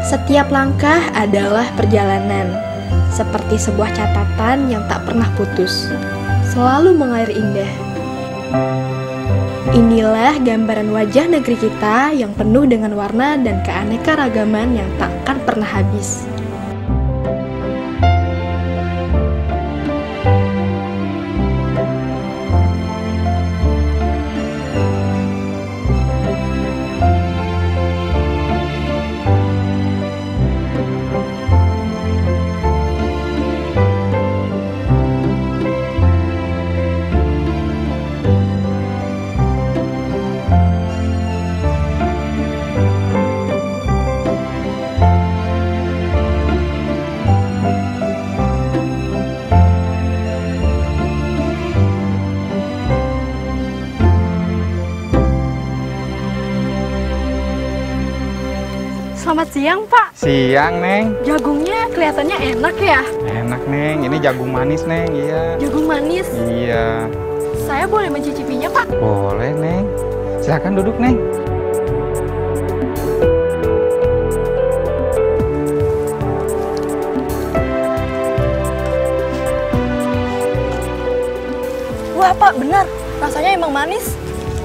Setiap langkah adalah perjalanan, seperti sebuah catatan yang tak pernah putus, selalu mengalir indah. Inilah gambaran wajah negeri kita yang penuh dengan warna dan keanekaragaman yang takkan pernah habis. Selamat siang, Pak. Siang, Neng. Jagungnya kelihatannya enak ya? Enak, Neng. Ini jagung manis, Neng. Iya. Jagung manis? Iya. Saya boleh mencicipinya, Pak? Boleh, Neng. Silakan duduk, Neng. Wah, Pak, benar. Rasanya emang manis.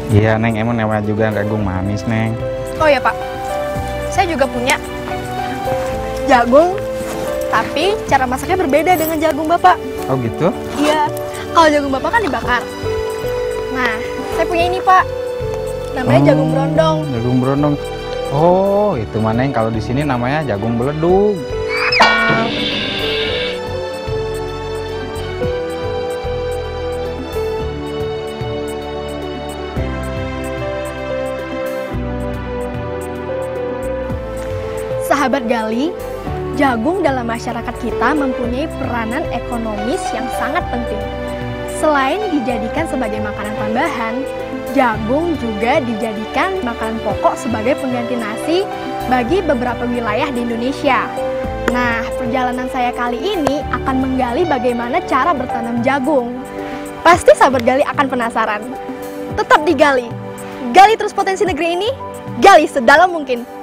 Iya, Neng. Emang namanya juga jagung manis, Neng. Oh ya, Pak. Saya juga punya jagung, tapi cara masaknya berbeda dengan jagung Bapak. Oh, gitu? Iya, kalau jagung Bapak kan dibakar. Nah, saya punya ini, Pak. Namanya jagung berondong. Jagung berondong. Oh, itu mah, Neng. Kalau di sini namanya jagung beledug. Sahabat Gali, jagung dalam masyarakat kita mempunyai peranan ekonomis yang sangat penting. Selain dijadikan sebagai makanan tambahan, jagung juga dijadikan makanan pokok sebagai pengganti nasi bagi beberapa wilayah di Indonesia. Nah, perjalanan saya kali ini akan menggali bagaimana cara bertanam jagung. Pasti sahabat Gali akan penasaran. Tetap digali. Gali terus potensi negeri ini, gali sedalam mungkin.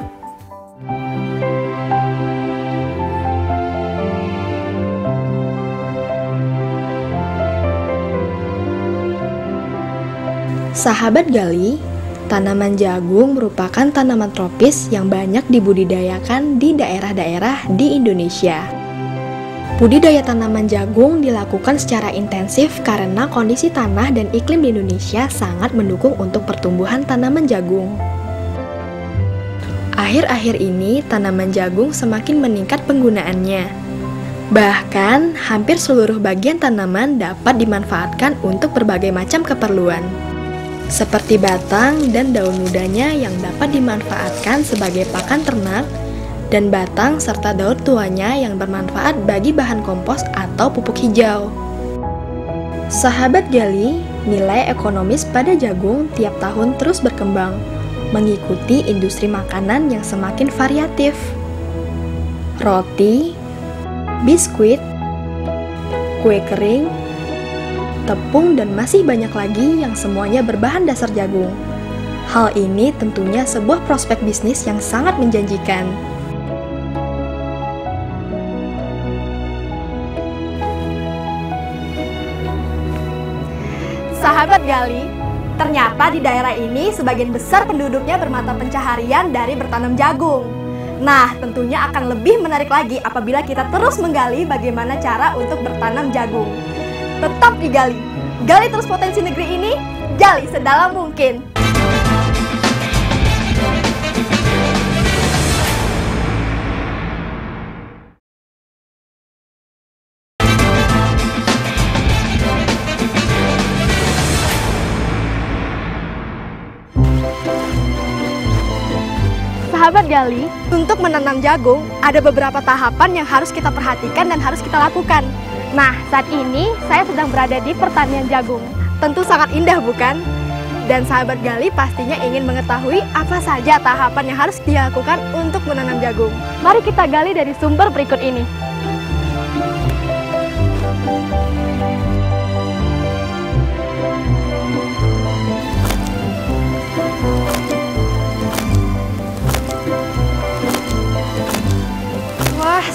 Sahabat Gali, tanaman jagung merupakan tanaman tropis yang banyak dibudidayakan di daerah-daerah di Indonesia. Budidaya tanaman jagung dilakukan secara intensif karena kondisi tanah dan iklim di Indonesia sangat mendukung untuk pertumbuhan tanaman jagung. Akhir-akhir ini, tanaman jagung semakin meningkat penggunaannya. Bahkan, hampir seluruh bagian tanaman dapat dimanfaatkan untuk berbagai macam keperluan, seperti batang dan daun mudanya yang dapat dimanfaatkan sebagai pakan ternak, dan batang serta daun tuanya yang bermanfaat bagi bahan kompos atau pupuk hijau. Sahabat Gali, nilai ekonomis pada jagung tiap tahun terus berkembang, mengikuti industri makanan yang semakin variatif. Roti, biskuit, kue kering, tepung, dan masih banyak lagi yang semuanya berbahan dasar jagung. Hal ini tentunya sebuah prospek bisnis yang sangat menjanjikan. Sahabat Gali, ternyata di daerah ini sebagian besar penduduknya bermata pencaharian dari bertanam jagung. Nah, tentunya akan lebih menarik lagi apabila kita terus menggali bagaimana cara untuk bertanam jagung. Tetap digali. Gali terus potensi negeri ini, gali sedalam mungkin. Sahabat Gali, untuk menanam jagung, ada beberapa tahapan yang harus kita perhatikan dan harus kita lakukan. Nah, saat ini saya sedang berada di pertanian jagung. Tentu sangat indah, bukan? Dan sahabat Gali pastinya ingin mengetahui apa saja tahapan yang harus dilakukan untuk menanam jagung. Mari kita gali dari sumber berikut ini.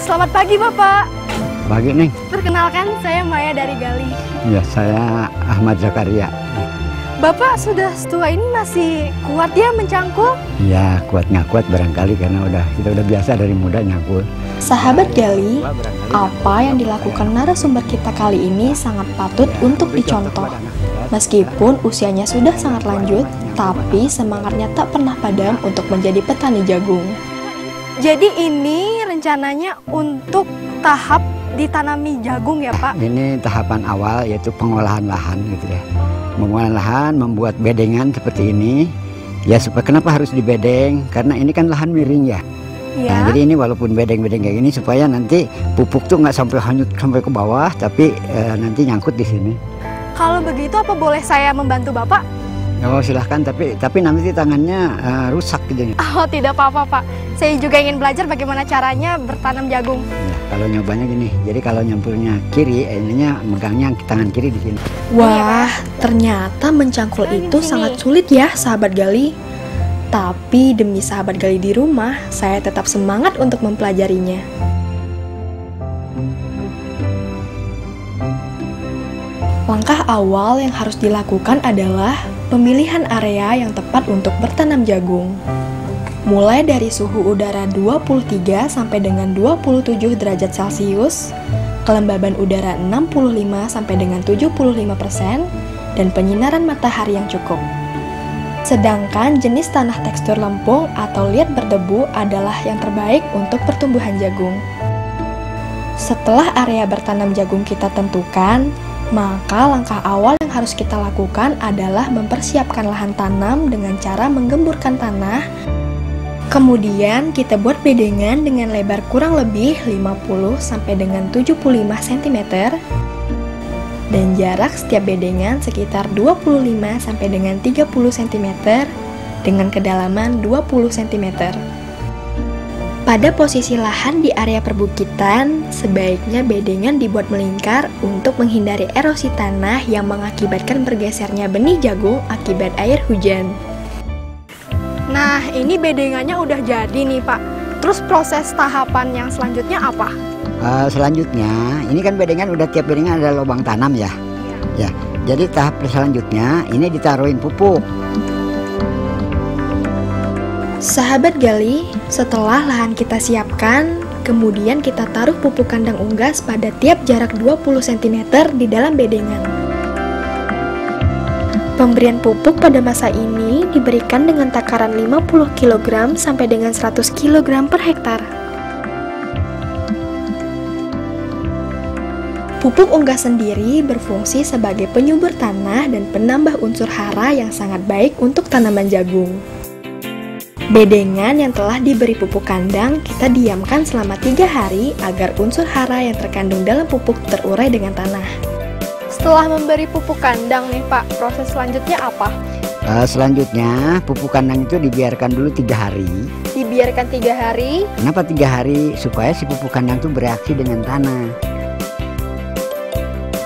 Selamat pagi Bapak. Pagi nih. Perkenalkan, saya Maya dari Gali. Ya, saya Ahmad Zakaria. Bapak sudah setua ini masih kuat ya mencangkul? Ya, kuat nggak kuat barangkali karena kita udah biasa dari muda nyangkul. Sahabat Gali, apa yang dilakukan narasumber kita kali ini sangat patut untuk dicontoh. Meskipun usianya sudah sangat lanjut, tapi semangatnya tak pernah padam untuk menjadi petani jagung. Jadi ini rencananya untuk tahap ditanami jagung ya Pak? Ini tahapan awal yaitu pengolahan lahan gitu ya. Pengolahan lahan, membuat bedengan seperti ini. Ya, kenapa harus dibedeng? Karena ini kan lahan miring ya. Ya. Nah, jadi ini walaupun bedeng-bedeng kayak gini supaya nanti pupuk tuh nggak sampai hanyut sampai ke bawah, tapi nanti nyangkut di sini. Kalau begitu apa boleh saya membantu Bapak? Oh silahkan, tapi nanti tangannya rusak gitu. Oh tidak apa-apa Pak. Saya juga ingin belajar bagaimana caranya bertanam jagung. Ya, kalau nyobanya gini, jadi kalau nyampurnya kiri, ininya megangnya tangan kiri di sini. Wah, ternyata mencangkul itu sangat sulit ya sahabat Gali. Tapi demi sahabat Gali di rumah, saya tetap semangat untuk mempelajarinya. Langkah awal yang harus dilakukan adalah pemilihan area yang tepat untuk bertanam jagung. Mulai dari suhu udara 23 sampai dengan 27 derajat Celcius, kelembaban udara 65 sampai dengan 75%, dan penyinaran matahari yang cukup. Sedangkan jenis tanah tekstur lempung atau liat berdebu adalah yang terbaik untuk pertumbuhan jagung. Setelah area bertanam jagung kita tentukan, maka langkah awal yang harus kita lakukan adalah mempersiapkan lahan tanam dengan cara menggemburkan tanah. Kemudian kita buat bedengan dengan lebar kurang lebih 50 sampai dengan 75 cm dan jarak setiap bedengan sekitar 25 sampai dengan 30 cm dengan kedalaman 20 cm. Pada posisi lahan di area perbukitan, sebaiknya bedengan dibuat melingkar untuk menghindari erosi tanah yang mengakibatkan bergesernya benih jagung akibat air hujan. Nah, ini bedengannya udah jadi nih Pak. Terus proses tahapan yang selanjutnya apa? Selanjutnya, ini kan bedengan udah tiap bedengan ada lubang tanam ya. Ya, jadi tahap selanjutnya ini ditaruhin pupuk. Sahabat Gali, setelah lahan kita siapkan, kemudian kita taruh pupuk kandang unggas pada tiap jarak 20 cm di dalam bedengan. Pemberian pupuk pada masa ini diberikan dengan takaran 50 kg sampai dengan 100 kg per hektar. Pupuk unggas sendiri berfungsi sebagai penyubur tanah dan penambah unsur hara yang sangat baik untuk tanaman jagung. Bedengan yang telah diberi pupuk kandang kita diamkan selama 3 hari agar unsur hara yang terkandung dalam pupuk terurai dengan tanah. Setelah memberi pupuk kandang nih Pak, proses selanjutnya apa? Selanjutnya pupuk kandang itu dibiarkan dulu 3 hari. Dibiarkan 3 hari. Kenapa 3 hari? Supaya si pupuk kandang itu bereaksi dengan tanah.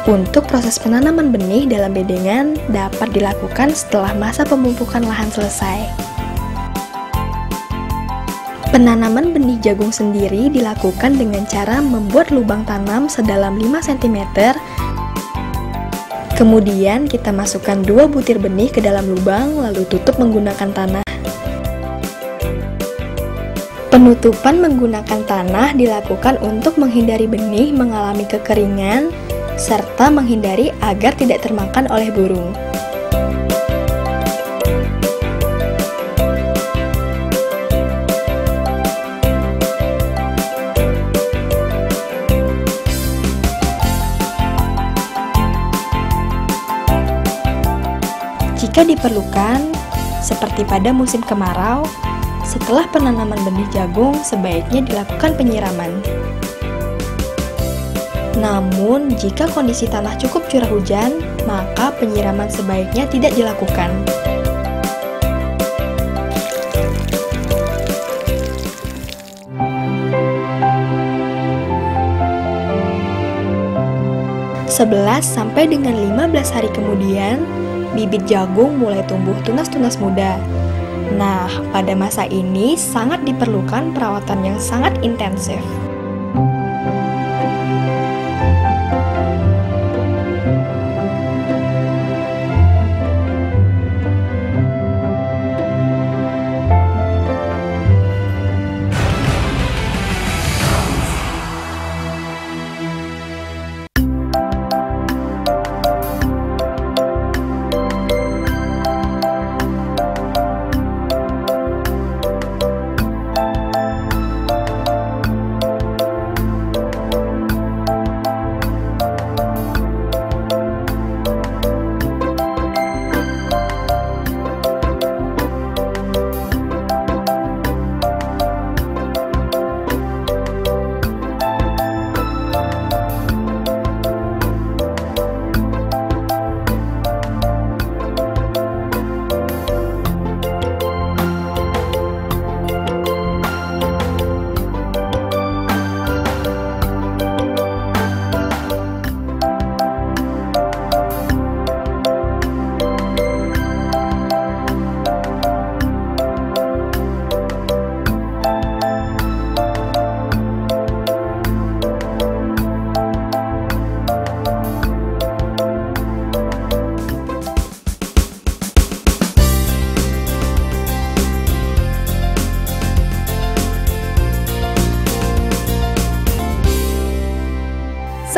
Untuk proses penanaman benih dalam bedengan dapat dilakukan setelah masa pemupukan lahan selesai. Penanaman benih jagung sendiri dilakukan dengan cara membuat lubang tanam sedalam 5 cm. Kemudian kita masukkan 2 butir benih ke dalam lubang lalu tutup menggunakan tanah. Penutupan menggunakan tanah dilakukan untuk menghindari benih mengalami kekeringan serta menghindari agar tidak termakan oleh burung. Jika diperlukan, seperti pada musim kemarau, setelah penanaman benih jagung sebaiknya dilakukan penyiraman. Namun, jika kondisi tanah cukup curah hujan, maka penyiraman sebaiknya tidak dilakukan. Sebelas sampai dengan 15 hari kemudian, bibit jagung mulai tumbuh tunas-tunas muda. Nah, pada masa ini sangat diperlukan perawatan yang sangat intensif.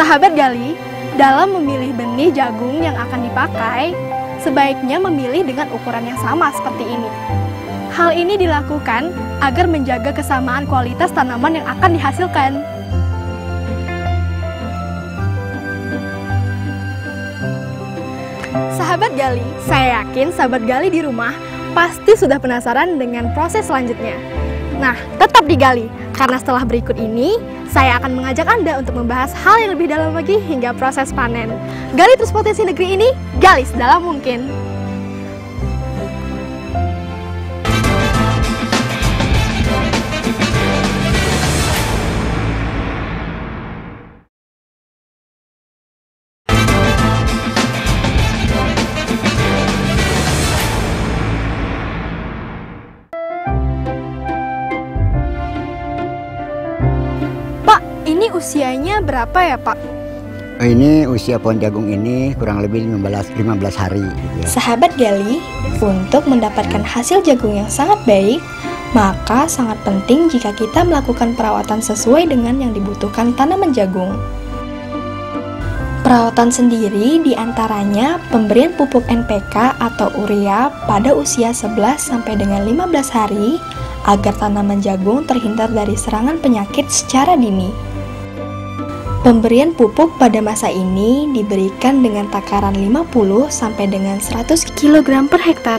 Sahabat Gali, dalam memilih benih jagung yang akan dipakai, sebaiknya memilih dengan ukuran yang sama seperti ini. Hal ini dilakukan agar menjaga kesamaan kualitas tanaman yang akan dihasilkan. Sahabat Gali, saya yakin sahabat Gali di rumah pasti sudah penasaran dengan proses selanjutnya. Nah, tetap digali, karena setelah berikut ini, saya akan mengajak Anda untuk membahas hal yang lebih dalam lagi hingga proses panen. Gali terus potensi negeri ini, gali sedalam mungkin. Ini usianya berapa ya, Pak? Ini usia pohon jagung ini kurang lebih 15 hari gitu ya. Sahabat Gali, untuk mendapatkan hasil jagung yang sangat baik, maka sangat penting jika kita melakukan perawatan sesuai dengan yang dibutuhkan tanaman jagung. Perawatan sendiri diantaranya pemberian pupuk NPK atau urea pada usia 11 sampai dengan 15 hari agar tanaman jagung terhindar dari serangan penyakit secara dini. Pemberian pupuk pada masa ini diberikan dengan takaran 50 sampai dengan 100 kg per hektar.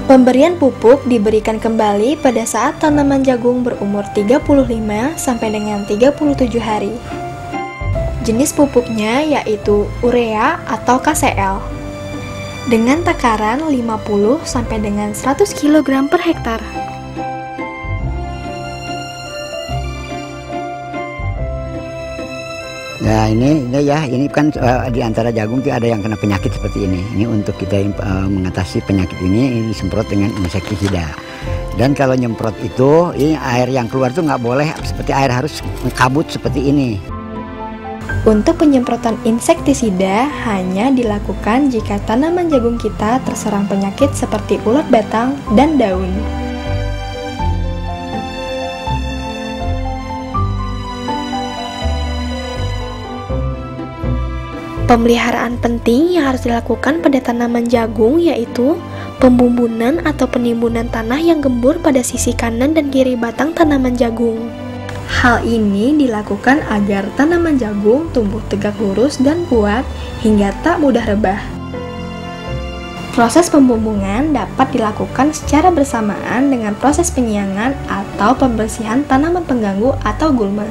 Pemberian pupuk diberikan kembali pada saat tanaman jagung berumur 35 sampai dengan 37 hari. Jenis pupuknya yaitu urea atau KCL. Dengan takaran 50 sampai dengan 100 kg per hektar. Nah ini kan di antara jagung itu ada yang kena penyakit seperti ini. Ini untuk kita mengatasi penyakit ini disemprot dengan insektisida. Dan kalau nyemprot itu, ini air yang keluar itu nggak boleh seperti air, harus kabut seperti ini. Untuk penyemprotan insektisida hanya dilakukan jika tanaman jagung kita terserang penyakit seperti ulat batang dan daun. Pemeliharaan penting yang harus dilakukan pada tanaman jagung yaitu pembumbunan atau penimbunan tanah yang gembur pada sisi kanan dan kiri batang tanaman jagung. Hal ini dilakukan agar tanaman jagung tumbuh tegak lurus dan kuat hingga tak mudah rebah. Proses pembumbungan dapat dilakukan secara bersamaan dengan proses penyiangan atau pembersihan tanaman pengganggu atau gulma.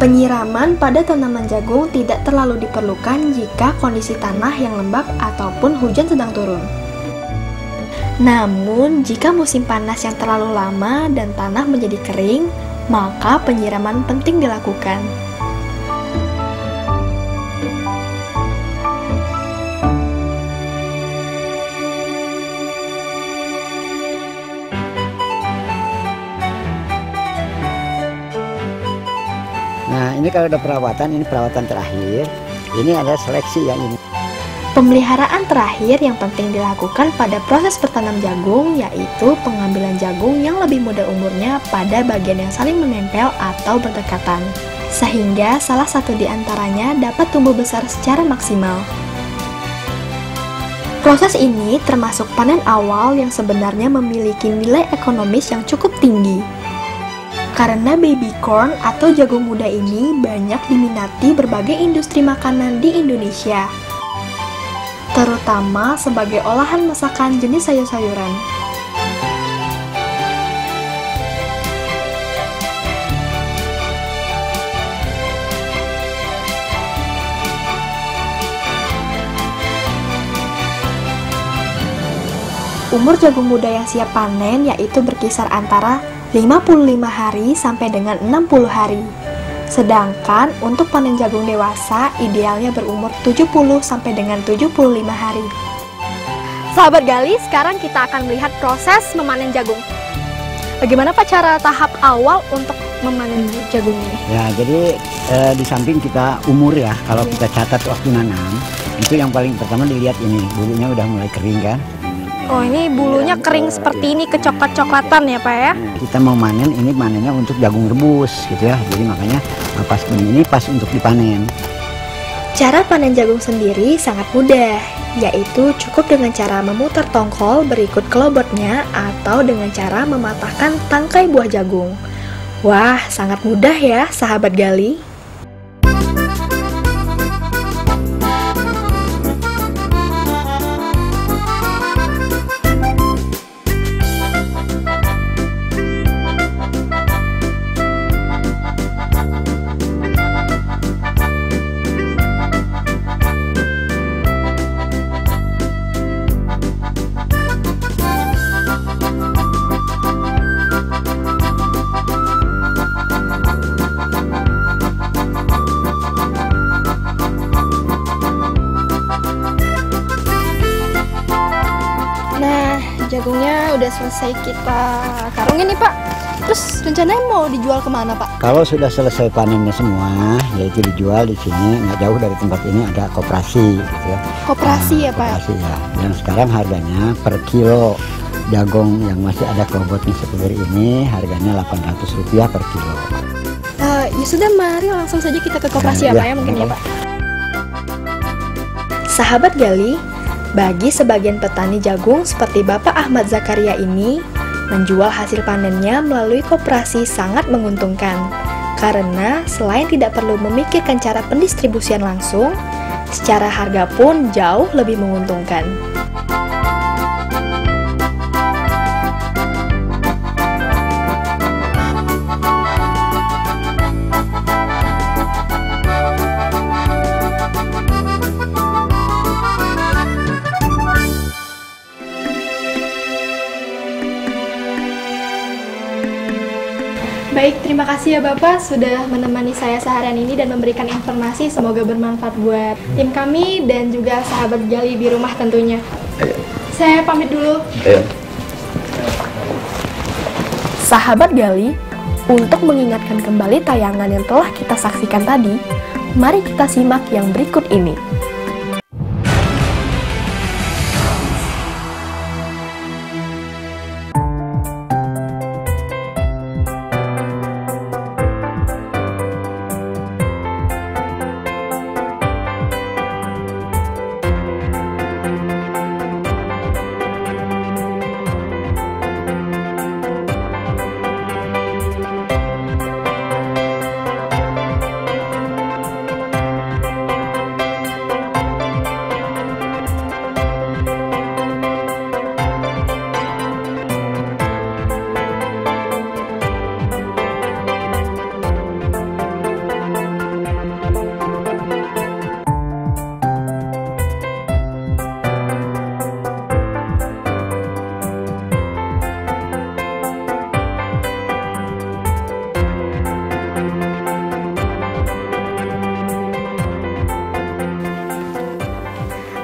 Penyiraman pada tanaman jagung tidak terlalu diperlukan jika kondisi tanah yang lembab ataupun hujan sedang turun. Namun, jika musim panas yang terlalu lama dan tanah menjadi kering, maka penyiraman penting dilakukan. Nah ini kalau ada perawatan, ini perawatan terakhir. Ini ada seleksi yang ini. Pemeliharaan terakhir yang penting dilakukan pada proses bertanam jagung yaitu pengambilan jagung yang lebih muda umurnya pada bagian yang saling menempel atau berdekatan, sehingga salah satu di antaranya dapat tumbuh besar secara maksimal. Proses ini termasuk panen awal yang sebenarnya memiliki nilai ekonomis yang cukup tinggi. Karena baby corn atau jagung muda ini banyak diminati berbagai industri makanan di Indonesia, terutama sebagai olahan masakan jenis sayur-sayuran. Umur jagung muda yang siap panen yaitu berkisar antara 55 hari sampai dengan 60 hari. Sedangkan untuk panen jagung dewasa idealnya berumur 70 sampai dengan 75 hari. Sahabat Gali, sekarang kita akan melihat proses memanen jagung. Bagaimana Pak cara tahap awal untuk memanen jagung ini? Ya, jadi di samping kita umur ya, kalau kita catat waktu nanam, itu yang paling pertama dilihat ini, bulunya udah mulai kering kan. Oh, ini bulunya kering seperti ini, kecoklat-coklatan ya Pak ya? Kita mau manen, ini manennya untuk jagung rebus gitu ya, jadi makanya pas ini pas untuk dipanen. Cara panen jagung sendiri sangat mudah, yaitu cukup dengan cara memutar tongkol berikut kelobotnya atau dengan cara mematahkan tangkai buah jagung. Wah, sangat mudah ya, sahabat Gali. Jagungnya udah selesai kita karungin nih Pak. Terus rencananya mau dijual kemana Pak? Kalau sudah selesai panennya semua, yaitu dijual di sini, nggak jauh dari tempat ini ada koperasi gitu ya. Koperasi ya Pak? Koperasi ya. Dan sekarang harganya per kilo jagung yang masih ada kelobotnya seperti ini, harganya Rp800 per kilo. Ya sudah, mari langsung saja kita ke koperasi ya Pak ya mungkin ya Pak. Sahabat Gali, bagi sebagian petani jagung seperti Bapak Ahmad Zakaria ini, menjual hasil panennya melalui koperasi sangat menguntungkan. Karena selain tidak perlu memikirkan cara pendistribusian langsung, secara harga pun jauh lebih menguntungkan. Baik, terima kasih ya Bapak sudah menemani saya seharian ini dan memberikan informasi, semoga bermanfaat buat tim kami dan juga sahabat Gali di rumah tentunya. Saya pamit dulu. Sahabat Gali, untuk mengingatkan kembali tayangan yang telah kita saksikan tadi, mari kita simak yang berikut ini.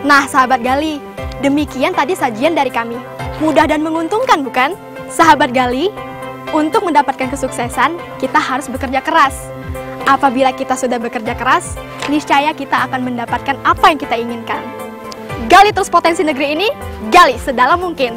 Nah, sahabat Gali, demikian tadi sajian dari kami. Mudah dan menguntungkan, bukan? Sahabat Gali, untuk mendapatkan kesuksesan, kita harus bekerja keras. Apabila kita sudah bekerja keras, niscaya kita akan mendapatkan apa yang kita inginkan. Gali terus potensi negeri ini, gali sedalam mungkin.